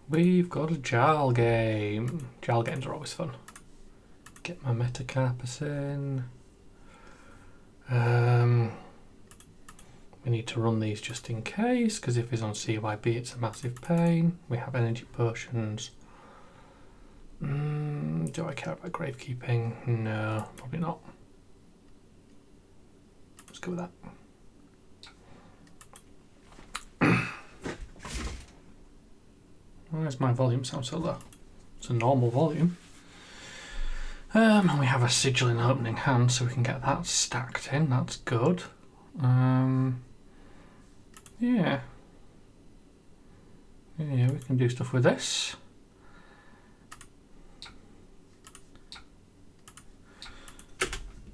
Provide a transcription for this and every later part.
We've got a Jarl game. Jarl games are always fun. Get my Metacarpus in. We need to run these just in case, because if he's on CYB it's a massive pain. We have energy potions. Do I care about gravekeeping? No, probably not. Let's go with that. Why does my volume sound so low? It's a normal volume. And we have a sigil in opening hand, so we can get that stacked in. That's good. Yeah. Yeah, we can do stuff with this.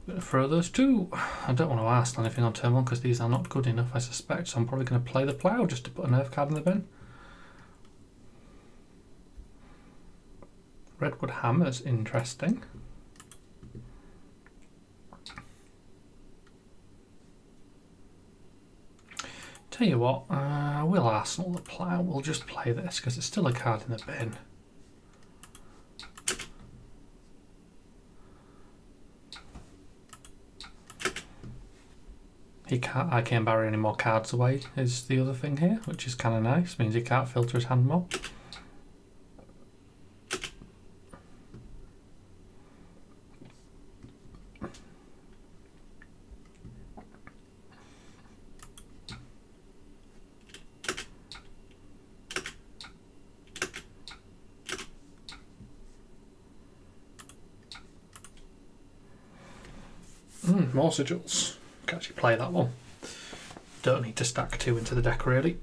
Gonna throw those two. I don't want to ask anything on turn one because these are not good enough, I suspect. So I'm probably going to play the plough just to put a nerf card in the bin. Redwood Hammer's interesting. Tell you what, we'll Arsenal the plough. We'll just play this because it's still a card in the bin. I can't bury any more cards away is the other thing here, which is kind of nice. Means he can't filter his hand more. More sigils. Can actually play that one. Don't need to stack two into the deck really.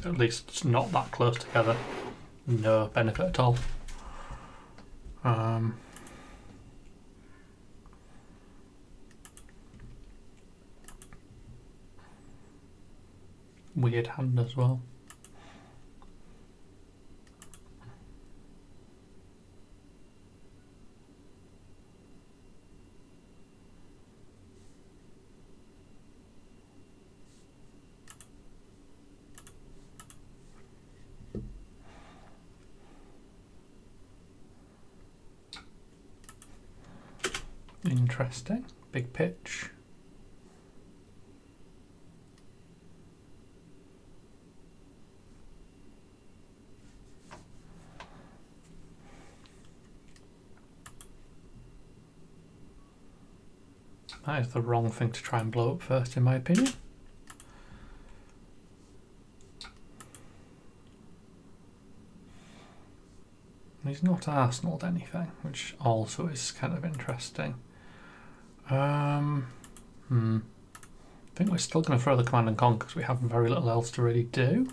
At least it's not that close together. No benefit at all. Weird hand as well. Interesting. Big pitch. That is the wrong thing to try and blow up first, in my opinion. He's not Arsenaled anything, which also is kind of interesting. I think we're still going to throw the command and conquer because we have very little else to really do.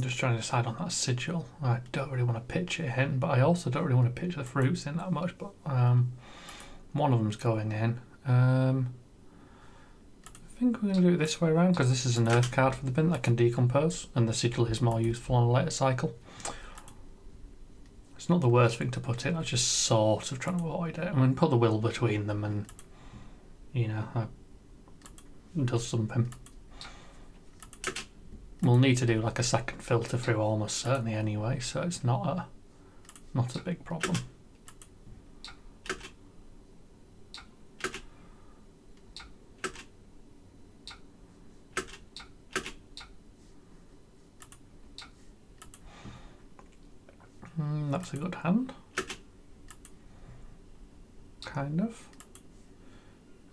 Just trying to decide on that sigil. I don't really want to pitch it in, but I also don't really want to pitch the fruits in that much, but one of them's going in. I think we're going to do it this way around because this is an earth card for the bin that can decompose and the sigil is more useful on a later cycle. It's not the worst thing to put in, I was just sort of trying to avoid it. I mean, put the will between them and, you know, it does something. We'll need to do like a second filter through almost certainly anyway, so it's not a big problem. That's a good hand. Kind of.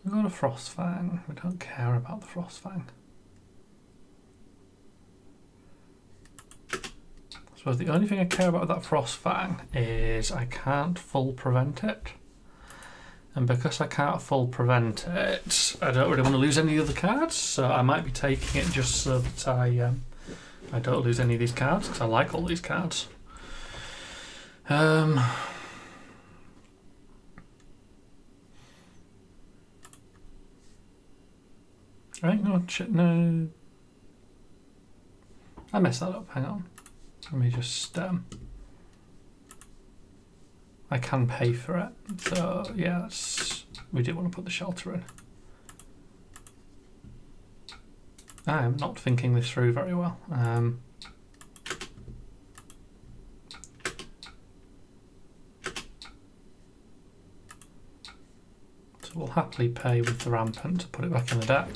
We've got a Frostfang. We don't care about the Frostfang. So the only thing I care about with that Frostfang is I can't full prevent it. And because I can't full prevent it, I don't really want to lose any of the cards, so I might be taking it just so that I don't lose any of these cards, because I like all these cards. Right, no, no. I messed that up, hang on. Let me just, I can pay for it. So, yeah, we do want to put the shelter in. I am not thinking this through very well. So we'll happily pay with the rampant to put it back in the deck.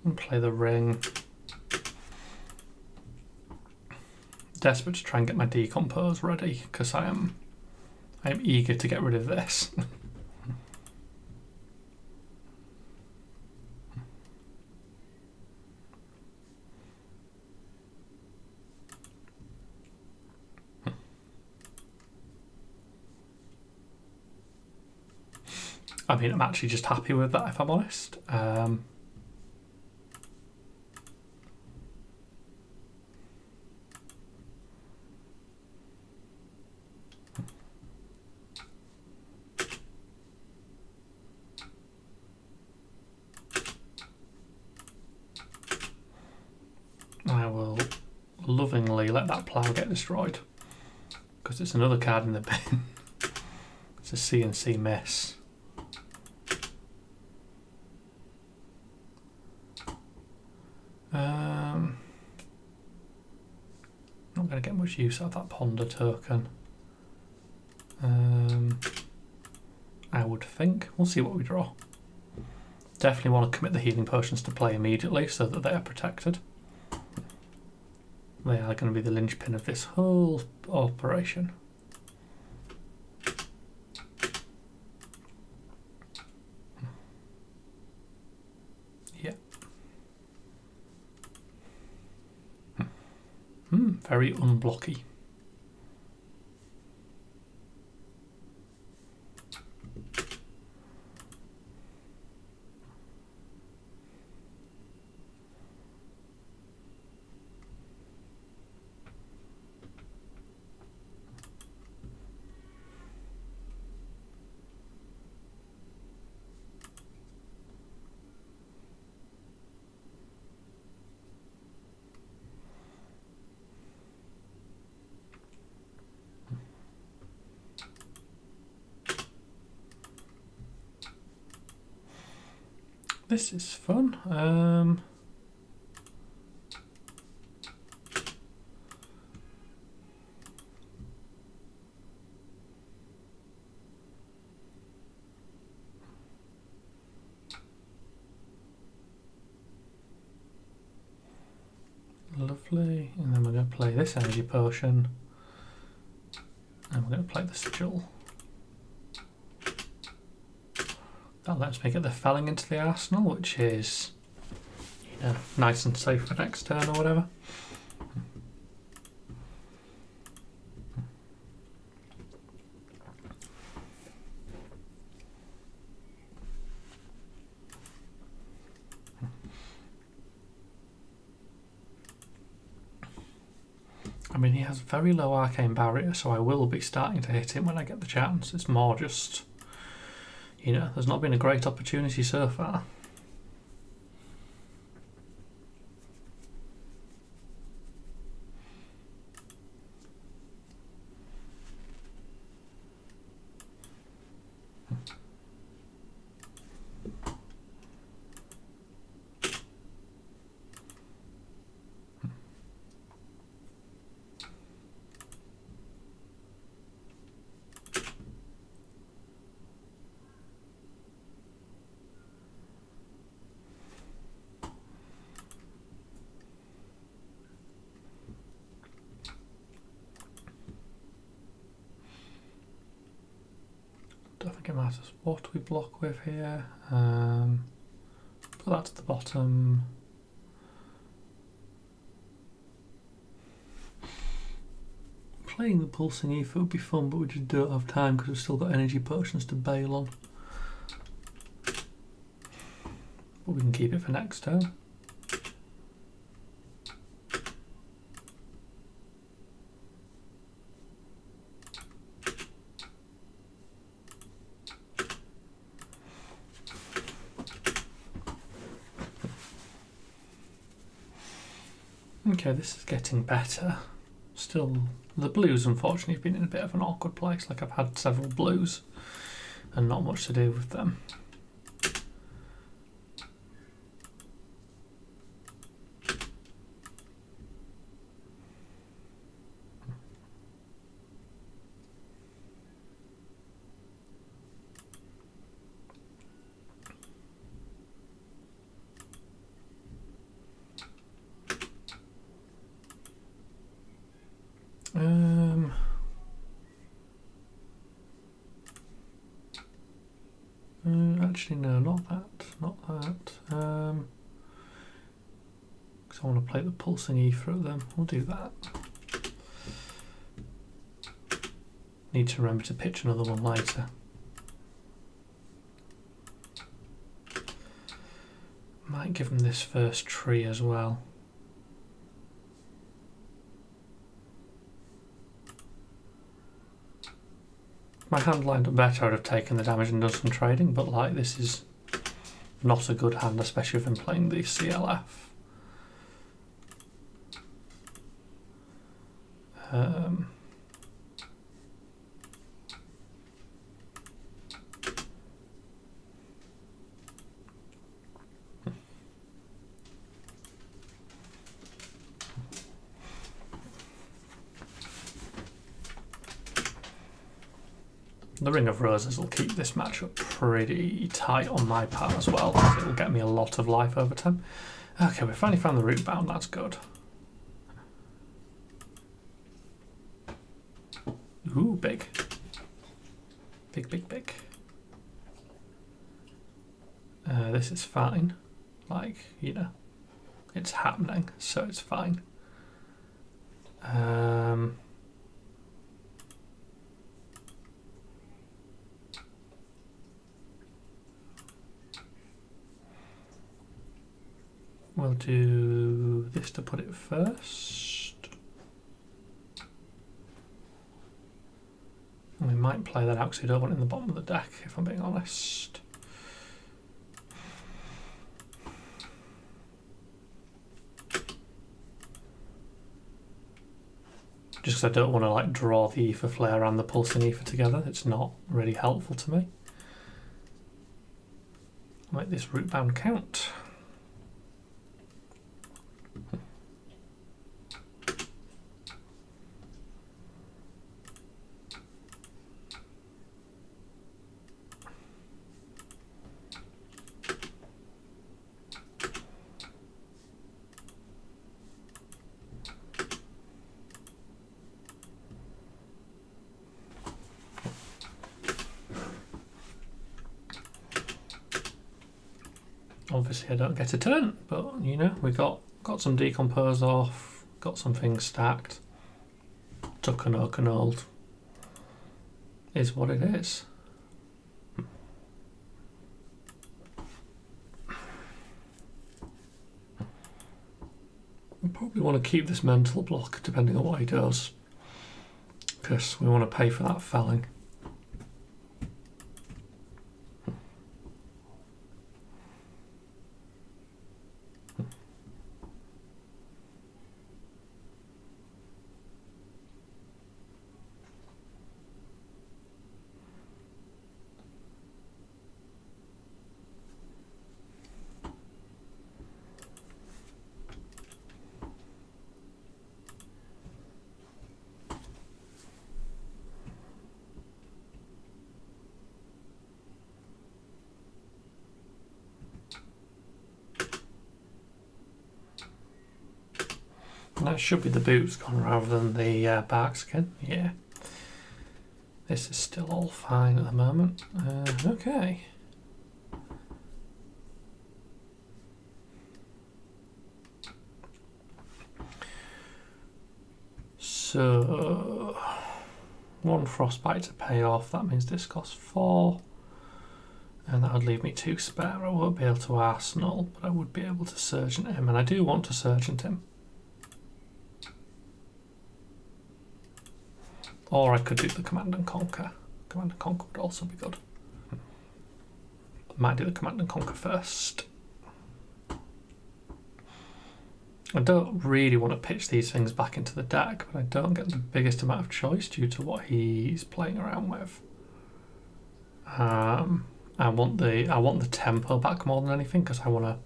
And play the ring. Desperate to try and get my decompose ready because I am eager to get rid of this. I mean, I'm actually just happy with that, if I'm honest. I will lovingly let that plough get destroyed because it's another card in the bin. It's a CNC miss. Not going to get much use out of that ponder token. I would think. We'll see what we draw. Definitely want to commit the healing potions to play immediately so that they are protected. They are going to be the linchpin of this whole operation. Yeah. Very unblocky. This is fun. Lovely. And then we're going to play this energy potion. And we're going to play the sigil. That lets me get the felling into the arsenal, which is, you know, nice and safe for next turn or whatever. I mean, he has very low arcane barrier, so I will be starting to hit him when I get the chance. It's more just, you know, there's not been a great opportunity so far. Don't think it matters what we block with here. Put that to the bottom. Playing the pulsing ether would be fun, but we just don't have time because we've still got energy potions to bail on. But we can keep it for next turn. Okay, this is getting better. Still, the blues unfortunately have been in a bit of an awkward place. Like I've had several blues and not much to do with them. Actually, no, not that. Because I want to play the pulsing ether at them. We'll do that. Need to remember to pitch another one later. Might give them this first tree as well. My hand lined up better, I'd have taken the damage and done some trading, but like this is not a good hand, especially if I'm playing the CLF. The Ring of Roses will keep this matchup pretty tight on my part as well, because it will get me a lot of life over time. Okay, we finally found the root bound, that's good. Ooh, big. Big, big, big. This is fine. Like, you know, it's happening, so it's fine. We'll do this to put it first. And we might play that out because we don't want it in the bottom of the deck, if I'm being honest. Just because I don't want to like draw the ether flare and the pulsing ether together. It's not really helpful to me. Make this root bound count. Obviously I don't get a turn, but you know, we got some decompose off, got some things stacked. Took an oak and old. Is what it is. We probably want to keep this mental block depending on what he does, because we want to pay for that felling. That should be the boots gone rather than the bark skin. Yeah. This is still all fine at the moment. Okay. So, one frostbite to pay off. That means this costs 4. And that would leave me 2 spare. I won't be able to Arsenal, but I would be able to Surgeon him. And I do want to Surgeon him. Or I could do the Command and Conquer. Command and Conquer would also be good. Might do the Command and Conquer first. I don't really want to pitch these things back into the deck, but I don't get the biggest amount of choice due to what he's playing around with. I want the tempo back more than anything because I want to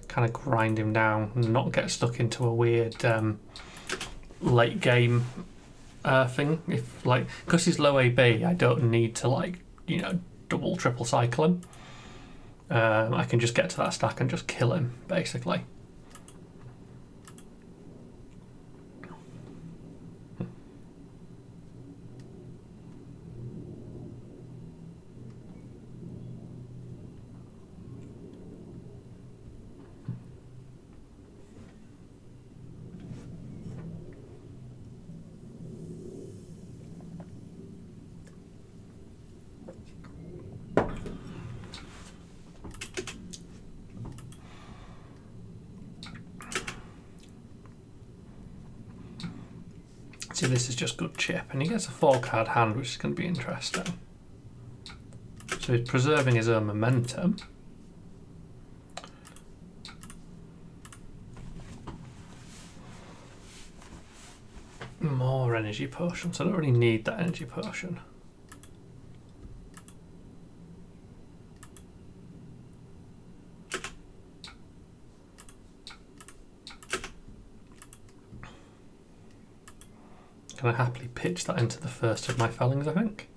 kind of grind him down and not get stuck into a weird late game thing. If like because he's low AB, I don't need to like double triple cycle him. I can just get to that stack and just kill him basically. See, this is just good chip, and he gets a 4-card hand, which is going to be interesting. So he's preserving his own momentum. More energy potions. I don't really need that energy potion. Can I happily pitch that into the first of my fellings, I think?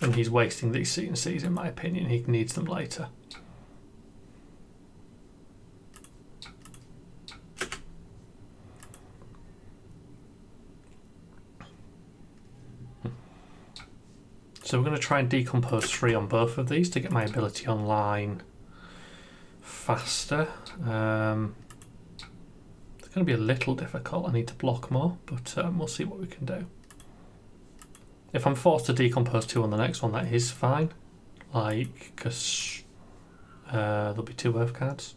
And he's wasting these C&Cs in my opinion, he needs them later. So we're going to try and decompose 3 on both of these to get my ability online faster. It's going to be a little difficult, I need to block more, but we'll see what we can do. If I'm forced to decompose 2 on the next one, that is fine. Like, because there'll be 2 earth cards.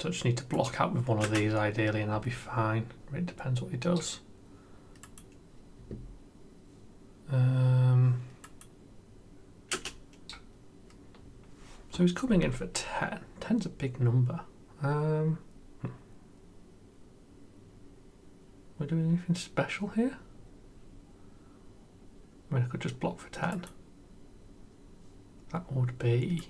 So I just need to block out with one of these ideally and I'll be fine. It depends what he does. So he's coming in for 10. 10's a big number. We're doing anything special here? I mean, I could just block for 10. That would be...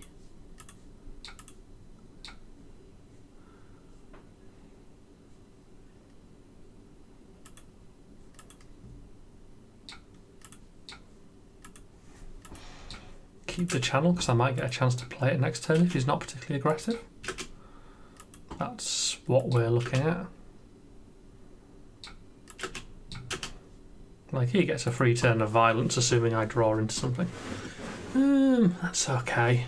keep the channel because I might get a chance to play it next turn if he's not particularly aggressive. That's what we're looking at. Like he gets a free turn of violence assuming I draw into something. That's okay.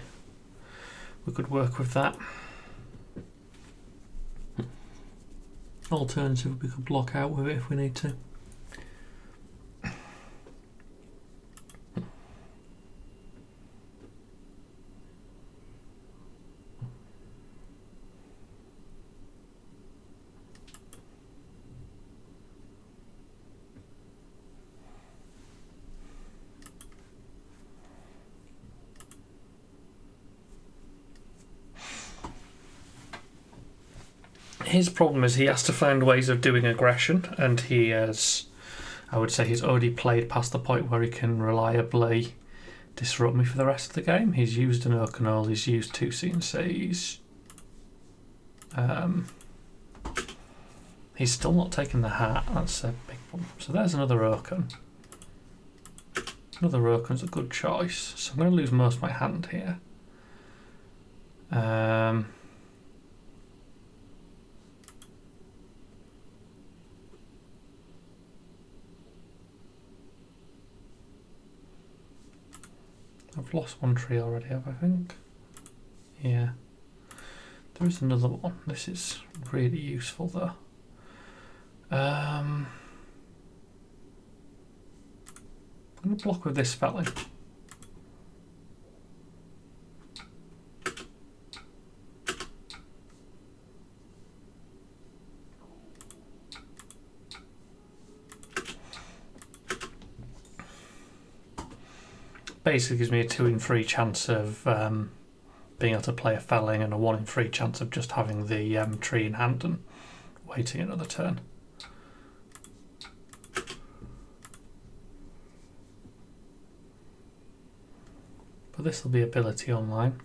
We could work with that. Alternatively, we could block out with it if we need to. His problem is he has to find ways of doing aggression, and he has, I would say, he's already played past the point where he can reliably disrupt me for the rest of the game. He's used an Oakenol, he's used 2 C&Cs. He's still not taken the hat, that's a big problem. So there's another Oaken. Another Oaken's a good choice, so I'm going to lose most of my hand here. I've lost one tree already, have I think? Yeah. There is another one. This is really useful though. I'm going to block with this felling. basically gives me a 2 in 3 chance of being able to play a felling and a 1 in 3 chance of just having the tree in hand and waiting another turn. But this will be ability online.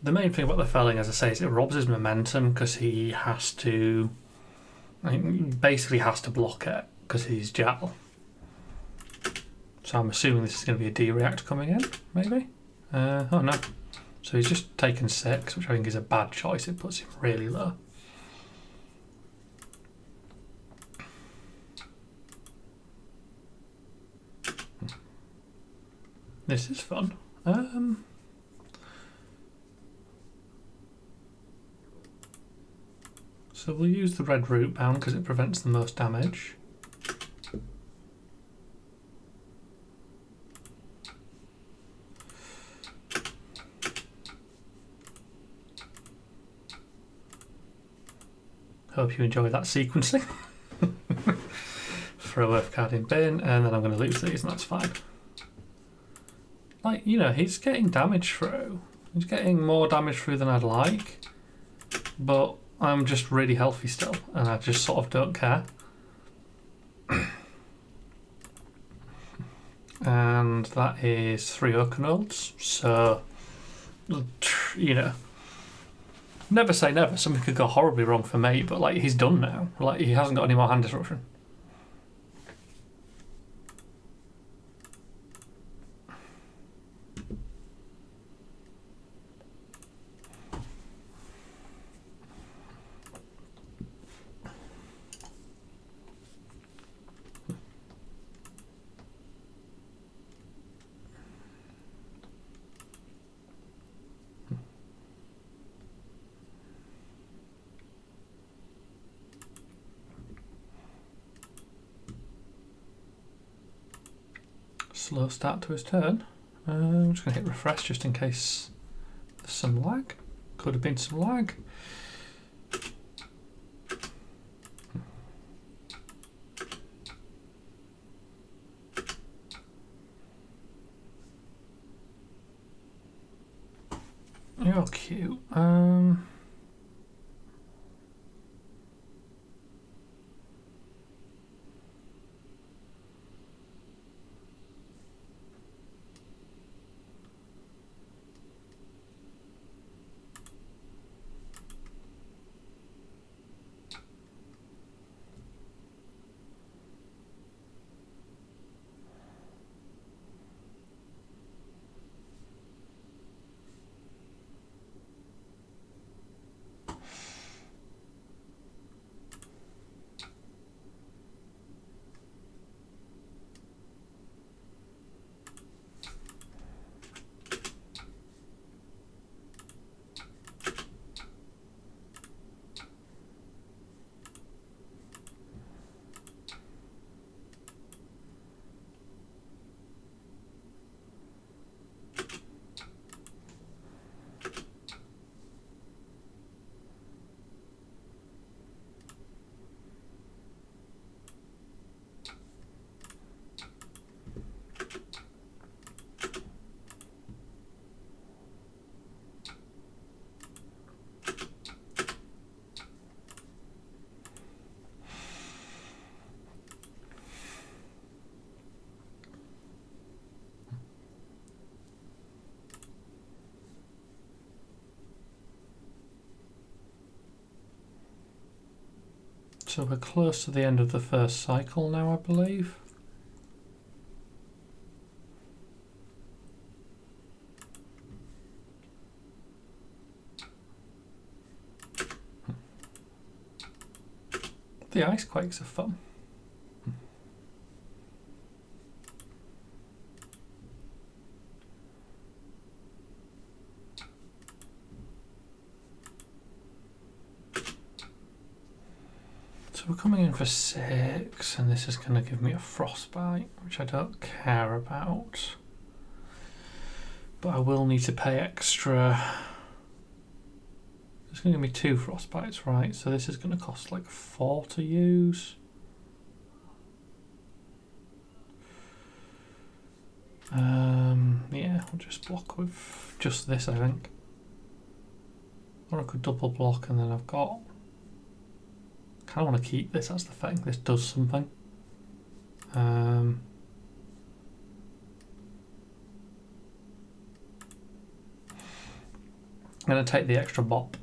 The main thing about the felling, as I say, is it robs his momentum because he has to. He basically has to block it because he's Jarl. So I'm assuming this is going to be a D react coming in, maybe? Oh no. So he's just taken 6, which I think is a bad choice. It puts him really low. This is fun. So we'll use the red root bound because it prevents the most damage. Hope you enjoy that sequencing. Throw Earth card in bin, and then I'm going to lose these, and that's fine. Like, you know, he's getting damage through. He's getting more damage through than I'd like, but I'm just really healthy still, and I just sort of don't care. And that is 3 Oakenolds, so, you know, never say never. Something could go horribly wrong for me, but, like, he's done now. Like, he hasn't got any more hand disruption. Slow start to his turn. I'm just going to hit refresh just in case there's some lag. Could have been some lag. You're cute. So we're close to the end of the first cycle now, I believe. The ice quakes are fun. So we're coming in for 6, and this is going to give me a frostbite, which I don't care about. But I will need to pay extra. It's going to give me 2 frostbites, right? So this is going to cost like 4 to use. Yeah, I'll just block with just this, I think. Or I could double block, and then I've got... I kind of want to keep this, that's the thing. This does something. I'm going to take the extra bop.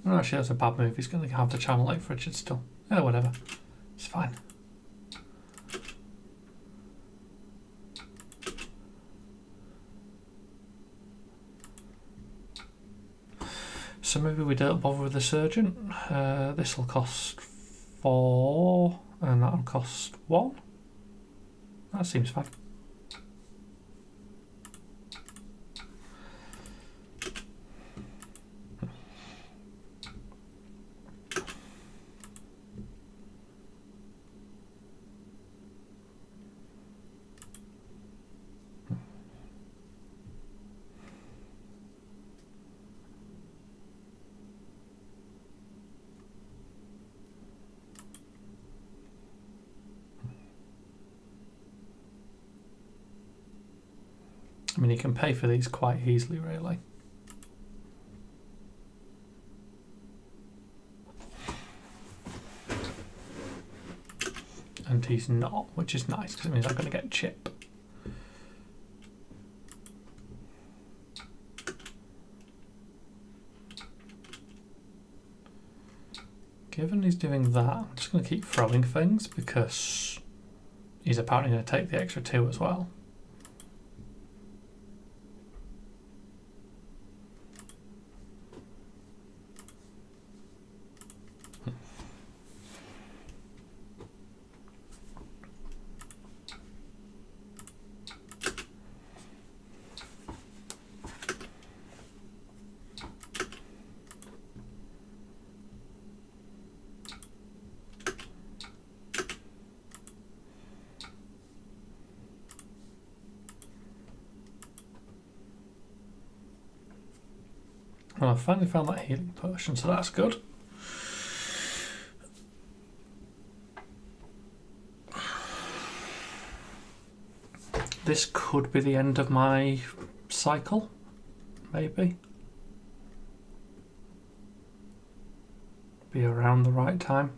Oh, actually, that's a bad move. He's going to have the channel out for Richard still. Yeah, whatever. It's fine. So maybe we don't bother with the Surgeon. This will cost 4, and that'll cost 1. That seems fine. I mean, you can pay for these quite easily, really. And he's not, which is nice, because it means I'm going to get chip. Given he's doing that, I'm just going to keep throwing things, because he's apparently going to take the extra 2 as well. Well, I finally found that healing potion, so that's good. This could be the end of my cycle, maybe. Be around the right time.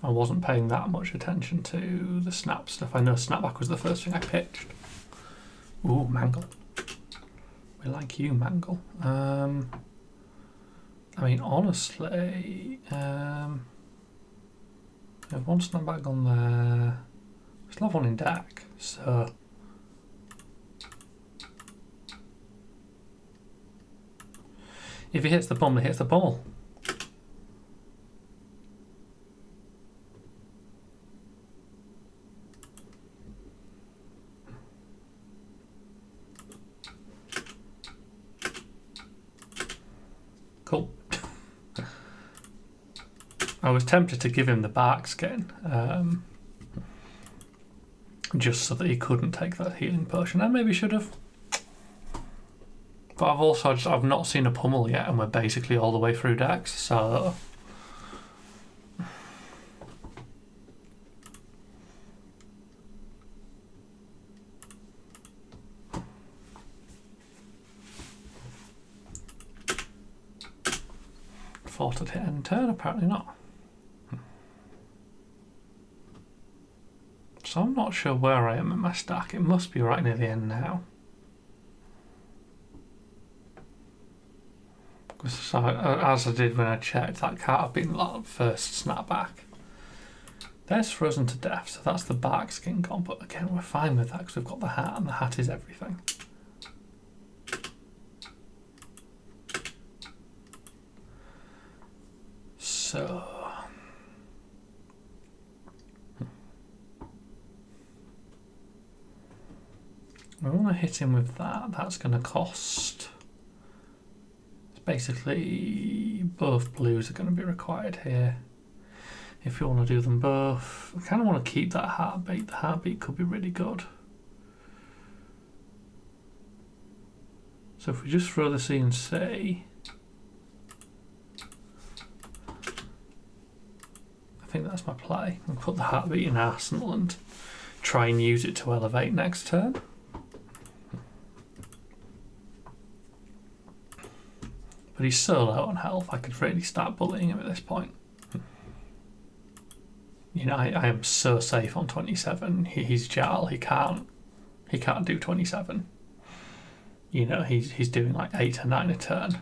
I wasn't paying that much attention to the snap stuff. I know snapback was the first thing I pitched. Ooh, mangle. We like you, mangle. I mean, honestly, we have 1 snapback on there. We still have 1 in deck, so if he hits the pummel, he hits the pummel. Cool. I was tempted to give him the bark skin, just so that he couldn't take that healing potion. I maybe should have. But I've not seen a pummel yet, and we're basically all the way through decks, so thought I'd hit end turn, apparently not. So I'm not sure where I am in my stack. It must be right near the end now. So, as I did when I checked, that can't have been like first snapback. There's frozen to death, so that's the bark skin gone. But again, we're fine with that because we've got the hat, and the hat is everything. So we want to hit him with that. That's going to cost. It's basically both blues are going to be required here. If you want to do them both, I kind of want to keep that heartbeat. The heartbeat could be really good. So if we just throw the CNC, I think that's my play. I'll put the heartbeat in Arsenal and try and use it to elevate next turn. But he's so low on health, I could really start bullying him at this point. You know, I am so safe on 27. He's Jarl. He can't do 27. You know, he's doing like 8 or 9 a turn.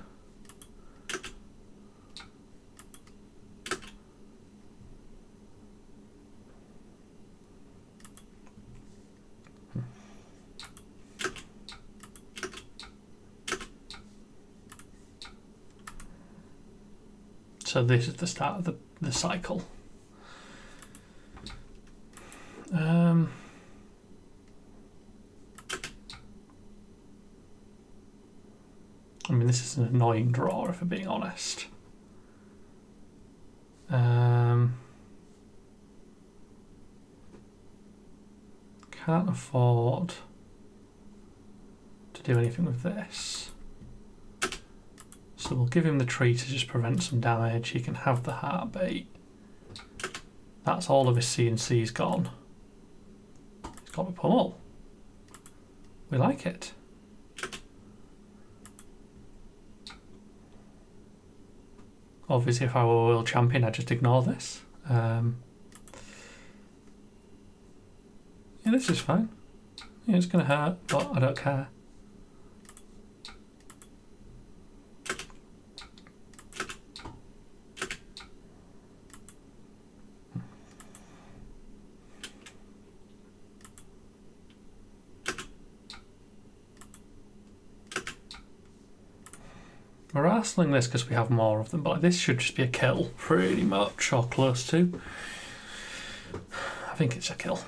So this is the start of the cycle. I mean, this is an annoying draw, if we're being honest. Can't afford to do anything with this. So we'll give him the tree to just prevent some damage. He can have the heartbeat. That's all of his CNC's gone. He's got a pummel. We like it. Obviously, if I were world champion, I'd just ignore this. Yeah, this is fine. Yeah, it's going to hurt, but I don't care. We're wrestling this because we have more of them, but this should just be a kill, pretty much, or close to. I think it's a kill.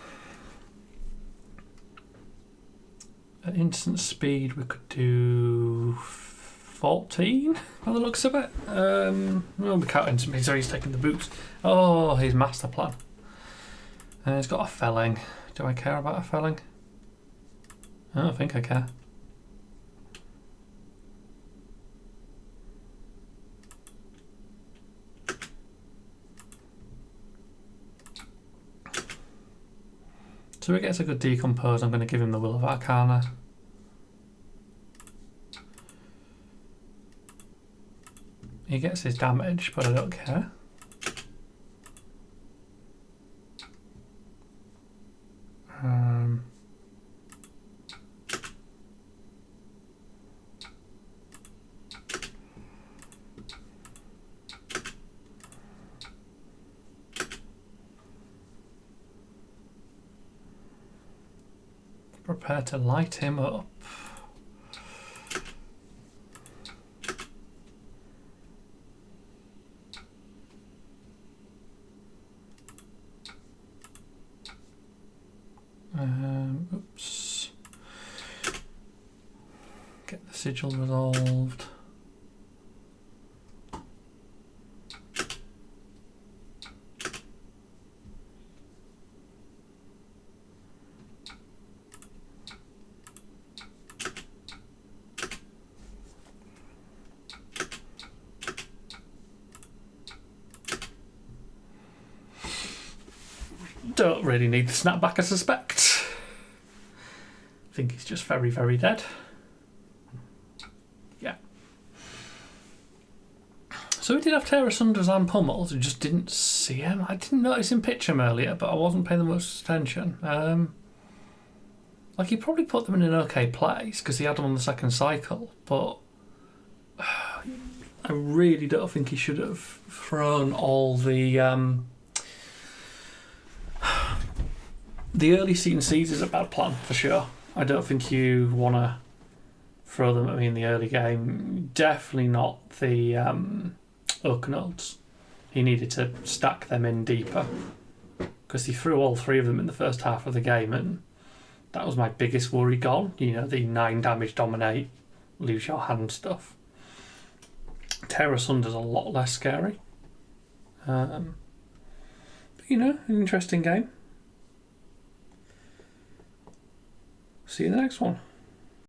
At instant speed, we could do 14 by the looks of it. Well, we can't instant speed, so he's taking the boost. Oh, his master plan. And he's got a felling. Do I care about a felling? I don't think I care. So he gets a good decompose. I'm going to give him the Will of Arcana. He gets his damage, but I don't care. Prepare to light him up. Oops. Get the sigil resolved. Don't really need the snapback, I suspect. I think he's just very, very dead. Yeah. So we did have Terra Sunders and Pummels. We just didn't see him. I didn't notice him pitch him earlier, but I wasn't paying them much attention. Like, he probably put them in an okay place because he had them on the second cycle, but I really don't think he should have thrown all the early CNCs is a bad plan for sure. I don't think you want to throw them at me in the early game. Definitely not the Oak Nodes. He needed to stack them in deeper because he threw all 3 of them in the first half of the game, and that was my biggest worry gone. You know, the 9 damage dominate, lose your hand stuff. Terror Sunder's a lot less scary. But, you know, an interesting game. See you in the next one.